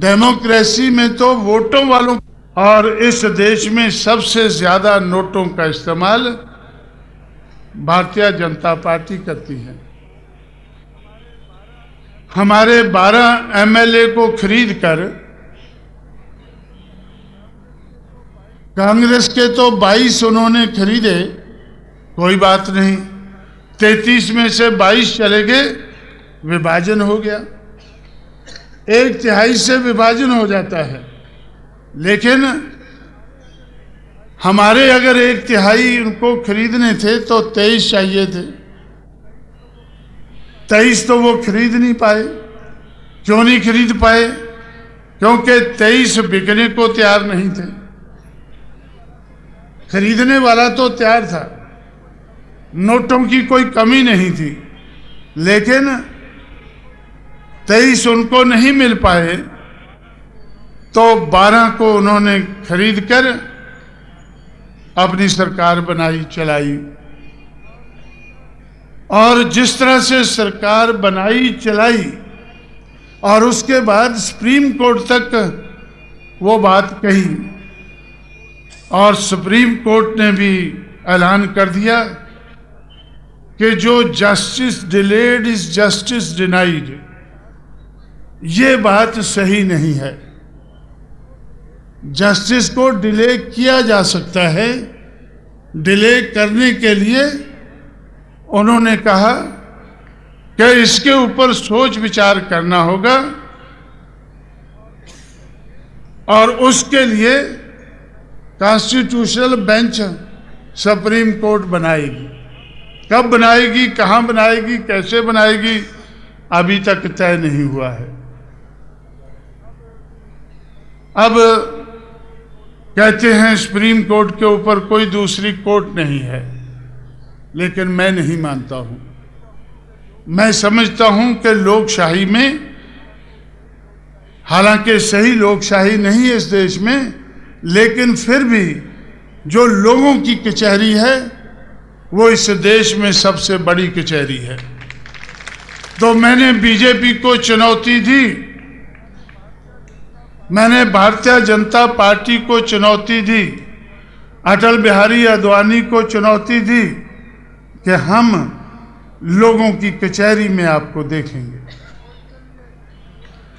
डेमोक्रेसी में तो वोटों वालों, और इस देश में सबसे ज्यादा नोटों का इस्तेमाल भारतीय जनता पार्टी करती है। हमारे 12 एमएलए को खरीद कर, कांग्रेस के तो 22 उन्होंने खरीदे, कोई बात नहीं, 33 में से 22 चले गए, विभाजन हो गया, 1/3 से विभाजन हो जाता है। लेकिन हमारे अगर 1/3 उनको खरीदने थे तो 23 चाहिए थे, 23 तो वो खरीद नहीं पाए। क्यों नहीं खरीद पाए? क्योंकि 23 बिकने को तैयार नहीं थे। खरीदने वाला तो तैयार था, नोटों की कोई कमी नहीं थी, लेकिन 23 उनको नहीं मिल पाए तो 12 को उन्होंने खरीद कर अपनी सरकार बनाई, चलाई। और जिस तरह से सरकार बनाई, चलाई, और उसके बाद सुप्रीम कोर्ट तक वो बात कही, और सुप्रीम कोर्ट ने भी ऐलान कर दिया कि जो justice delayed is justice denied, ये बात सही नहीं है। जस्टिस को डिले किया जा सकता है। डिले करने के लिए उन्होंने कहा कि इसके ऊपर सोच विचार करना होगा और उसके लिए कॉन्स्टिट्यूशनल बेंच सुप्रीम कोर्ट बनाएगी। कब बनाएगी, कहां बनाएगी, कैसे बनाएगी, अभी तक तय नहीं हुआ है। अब कहते हैं सुप्रीम कोर्ट के ऊपर कोई दूसरी कोर्ट नहीं है, लेकिन मैं नहीं मानता हूं। मैं समझता हूं कि लोकशाही में, हालांकि सही लोकशाही नहीं है इस देश में, लेकिन फिर भी जो लोगों की कचहरी है वो इस देश में सबसे बड़ी कचहरी है। तो मैंने बीजेपी को चुनौती दी, मैंने भारतीय जनता पार्टी को चुनौती दी, अटल बिहारी आडवाणी को चुनौती दी कि हम लोगों की कचहरी में आपको देखेंगे।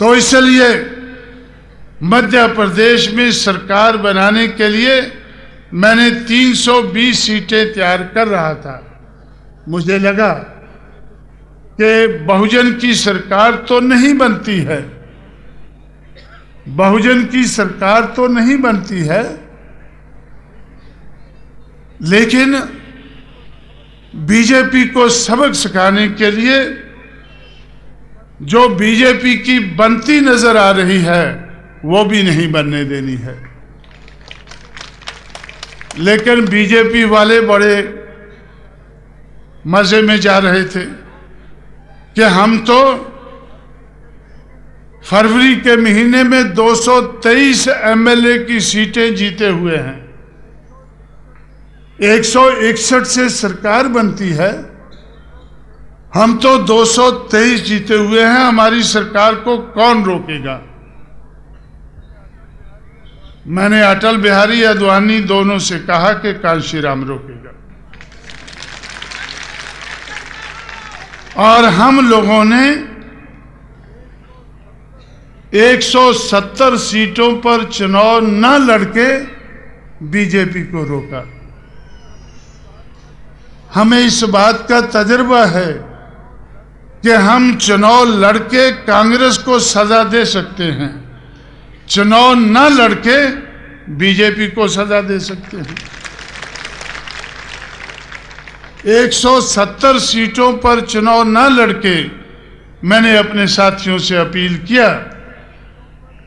तो इसलिए मध्य प्रदेश में सरकार बनाने के लिए मैंने 320 सीटें तैयार कर रहा था। मुझे लगा कि बहुजन की सरकार तो नहीं बनती है, बहुजन की सरकार तो नहीं बनती है, लेकिन बीजेपी को सबक सिखाने के लिए जो बीजेपी की बनती नजर आ रही है वो भी नहीं बनने देनी है। लेकिन बीजेपी वाले बड़े मजे में जा रहे थे कि हम तो फरवरी के महीने में 223 एमएलए की सीटें जीते हुए हैं। 161 से सरकार बनती है, हम तो 223 जीते हुए हैं। हमारी सरकार को कौन रोकेगा? मैंने अटल बिहारी आडवाणी दोनों से कहा कि कांशीराम रोकेगा। और हम लोगों ने 170 सीटों पर चुनाव न लड़के बीजेपी को रोका। हमें इस बात का तजुर्बा है कि हम चुनाव लड़के कांग्रेस को सजा दे सकते हैं, चुनाव न लड़के बीजेपी को सजा दे सकते हैं। 170 सीटों पर चुनाव न लड़के मैंने अपने साथियों से अपील किया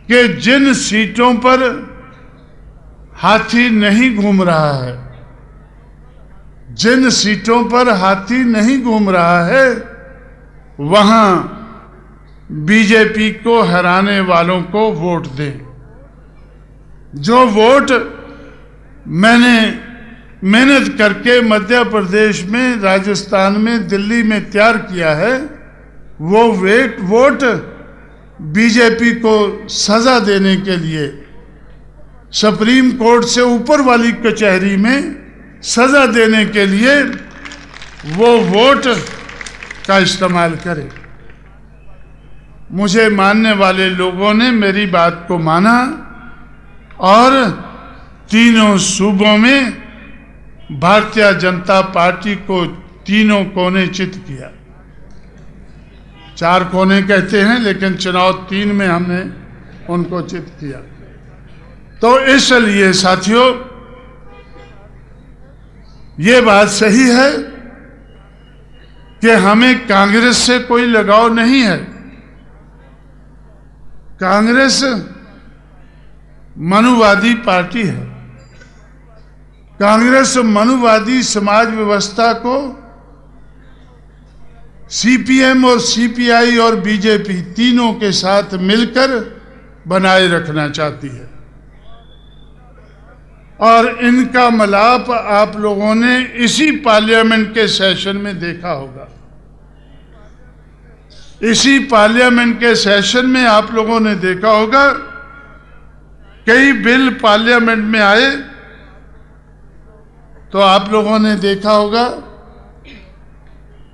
कि जिन सीटों पर हाथी नहीं घूम रहा है, जिन सीटों पर हाथी नहीं घूम रहा है, वहां बीजेपी को हराने वालों को वोट दें। जो वोट मैंने मेहनत करके मध्य प्रदेश में, राजस्थान में, दिल्ली में तैयार किया है, वो वोट बीजेपी को सजा देने के लिए सुप्रीम कोर्ट से ऊपर वाली कचहरी में सजा देने के लिए वो वोट का इस्तेमाल करे। मुझे मानने वाले लोगों ने मेरी बात को माना और तीनों सूबों में भारतीय जनता पार्टी को तीनों कोने चित किया। 4 कोने कहते हैं, लेकिन चुनाव 3 में हमने उनको चित किया। तो इसलिए साथियों, ये बात सही है कि हमें कांग्रेस से कोई लगाव नहीं है। कांग्रेस मनुवादी पार्टी है। कांग्रेस मनुवादी समाज व्यवस्था को सीपीएम और सीपीआई और बीजेपी तीनों के साथ मिलकर बनाए रखना चाहती है। और इनका मिलाप आप लोगों ने इसी पार्लियामेंट के सेशन में देखा होगा। इसी पार्लियामेंट के सेशन में आप लोगों ने देखा होगा, कई बिल पार्लियामेंट में आए तो आप लोगों ने देखा होगा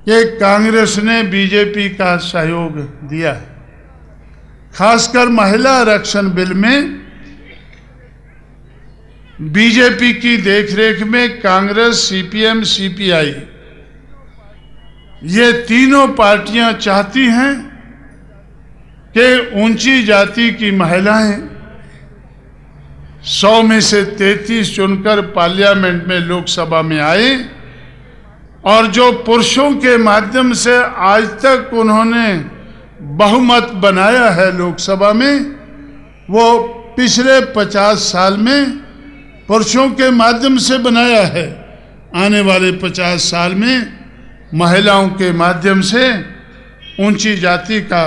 कि कांग्रेस ने बीजेपी का सहयोग दिया है। खासकर महिला आरक्षण बिल में बीजेपी की देखरेख में कांग्रेस, सीपीएम, सीपीआई ये तीनों पार्टियां चाहती हैं कि ऊंची जाति की महिलाएं 100 में से 33 चुनकर पार्लियामेंट में, लोकसभा में आए। और जो पुरुषों के माध्यम से आज तक उन्होंने बहुमत बनाया है लोकसभा में, वो पिछले 50 साल में पुरुषों के माध्यम से बनाया है। आने वाले 50 साल में महिलाओं के माध्यम से ऊंची जाति का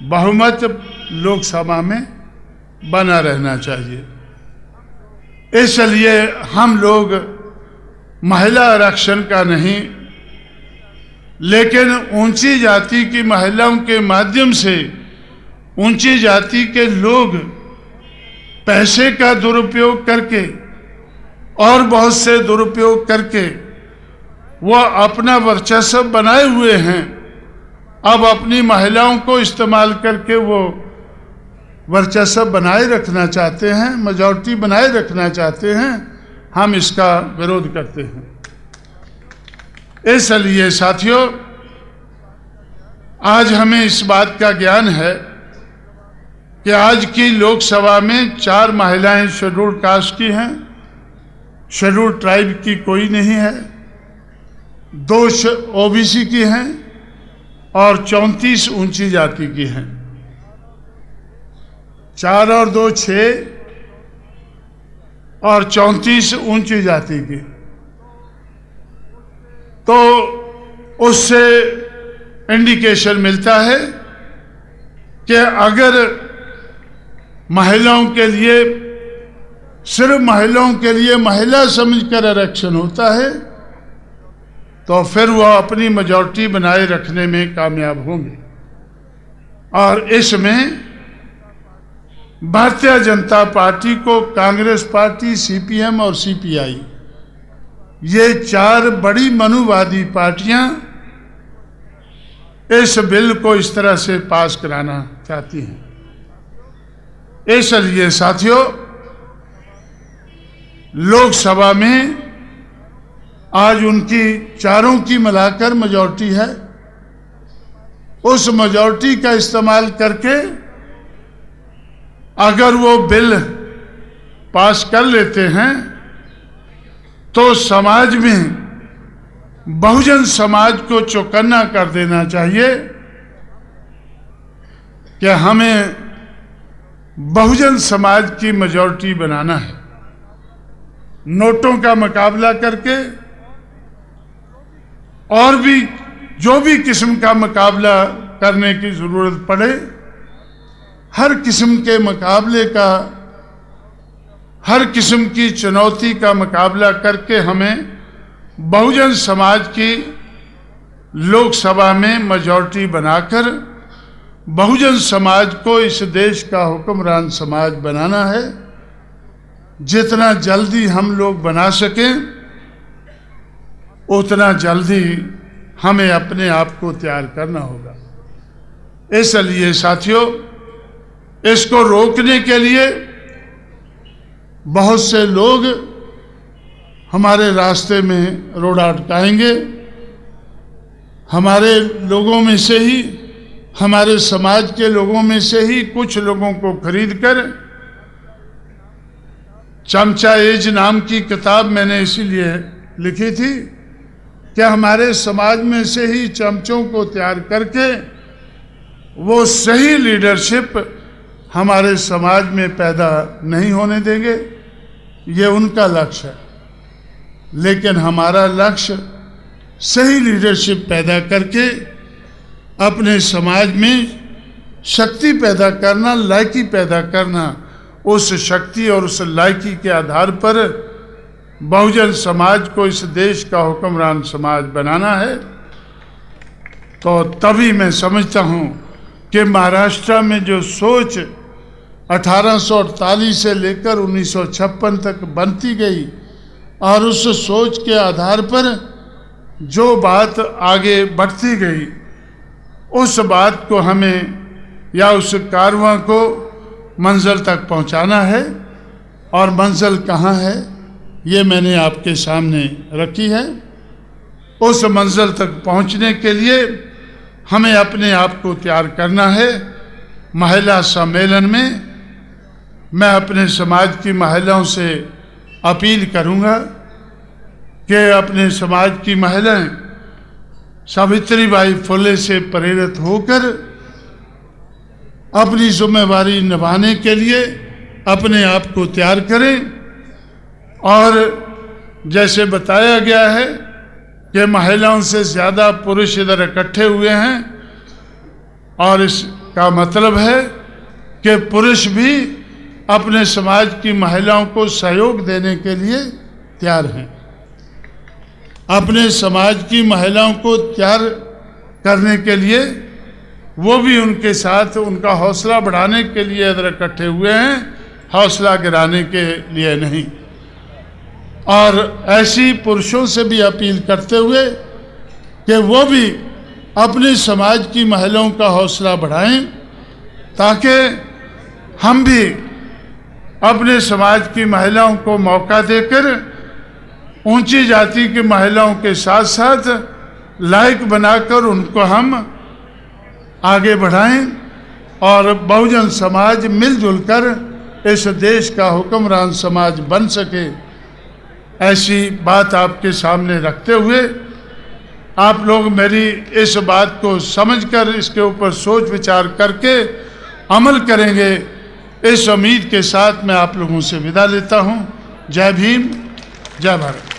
बहुमत लोकसभा में बना रहना चाहिए। इसलिए हम लोग महिला आरक्षण का नहीं, लेकिन ऊंची जाति की महिलाओं के माध्यम से ऊंची जाति के लोग पैसे का दुरुपयोग करके और बहुत से दुरुपयोग करके वह अपना वर्चस्व बनाए हुए हैं। अब अपनी महिलाओं को इस्तेमाल करके वो वर्चस्व बनाए रखना चाहते हैं, मेजॉरिटी बनाए रखना चाहते हैं। हम इसका विरोध करते हैं। इसलिए साथियों, आज हमें इस बात का ज्ञान है कि आज की लोकसभा में 4 महिलाएं शेड्यूल्ड कास्ट की हैं, शेड्यूल्ड ट्राइब की कोई नहीं है, 2 ओबीसी की हैं और 34 ऊंची जाति की हैं। 4 और 2 6 और 34 ऊंची जाति की। तो उससे इंडिकेशन मिलता है कि अगर महिलाओं के लिए सिर्फ महिलाओं के लिए महिला समझकर आरक्षण होता है तो फिर वह अपनी मेजॉरिटी बनाए रखने में कामयाब होंगे। और इसमें भारतीय जनता पार्टी को कांग्रेस पार्टी, सीपीएम और सीपीआई, ये चार बड़ी मनुवादी पार्टियां इस बिल को इस तरह से पास कराना चाहती हैं। इसलिए साथियों, लोकसभा में आज उनकी चारों की मिलाकर मेजॉरिटी है। उस मेजॉरिटी का इस्तेमाल करके अगर वो बिल पास कर लेते हैं तो समाज में बहुजन समाज को चौकन्ना कर देना चाहिए कि हमें बहुजन समाज की मेजॉरिटी बनाना है। नोटों का मुकाबला करके और भी जो भी किस्म का मुकाबला करने की जरूरत पड़े, हर किस्म के मुकाबले का, हर किस्म की चुनौती का मुकाबला करके हमें बहुजन समाज की लोकसभा में मेजॉरिटी बनाकर बहुजन समाज को इस देश का हुक्मरान समाज बनाना है। जितना जल्दी हम लोग बना सकें उतना जल्दी हमें अपने आप को तैयार करना होगा। इसलिए साथियों, इसको रोकने के लिए बहुत से लोग हमारे रास्ते में रोड़ा अटकाएंगे। हमारे लोगों में से ही, हमारे समाज के लोगों में से ही कुछ लोगों को खरीदकर, चमचा एज नाम की किताब मैंने इसीलिए लिखी थी कि हमारे समाज में से ही चमचों को तैयार करके वो सही लीडरशिप हमारे समाज में पैदा नहीं होने देंगे। ये उनका लक्ष्य है, लेकिन हमारा लक्ष्य सही लीडरशिप पैदा करके अपने समाज में शक्ति पैदा करना, लायकी पैदा करना। उस शक्ति और उस लायकी के आधार पर बहुजन समाज को इस देश का हुक्मरान समाज बनाना है। तो तभी मैं समझता हूँ कि महाराष्ट्र में जो सोच 1848 से लेकर 1956 तक बनती गई और उस सोच के आधार पर जो बात आगे बढ़ती गई, उस बात को हमें या उस कारवां को मंजिल तक पहुंचाना है। और मंजिल कहाँ है ये मैंने आपके सामने रखी है। उस मंजिल तक पहुंचने के लिए हमें अपने आप को तैयार करना है। महिला सम्मेलन में मैं अपने समाज की महिलाओं से अपील करूंगा कि अपने समाज की महिलाएं सावित्रीबाई फुले से प्रेरित होकर अपनी जिम्मेवारी निभाने के लिए अपने आप को तैयार करें। और जैसे बताया गया है कि महिलाओं से ज़्यादा पुरुष इधर इकट्ठे हुए हैं, और इसका मतलब है कि पुरुष भी अपने समाज की महिलाओं को सहयोग देने के लिए तैयार हैं। अपने समाज की महिलाओं को तैयार करने के लिए वो भी उनके साथ उनका हौसला बढ़ाने के लिए इधर इकट्ठे हुए हैं, हौसला गिराने के लिए नहीं। और ऐसी पुरुषों से भी अपील करते हुए कि वो भी अपने समाज की महिलाओं का हौसला बढ़ाएं, ताकि हम भी अपने समाज की महिलाओं को मौका देकर ऊंची जाति की महिलाओं के साथ साथ लायक बनाकर उनको हम आगे बढ़ाएं और बहुजन समाज मिलजुल कर इस देश का हुक्मरान समाज बन सके। ऐसी बात आपके सामने रखते हुए आप लोग मेरी इस बात को समझकर इसके ऊपर सोच विचार करके अमल करेंगे, इस उम्मीद के साथ मैं आप लोगों से विदा लेता हूं। जय भीम, जय भारत।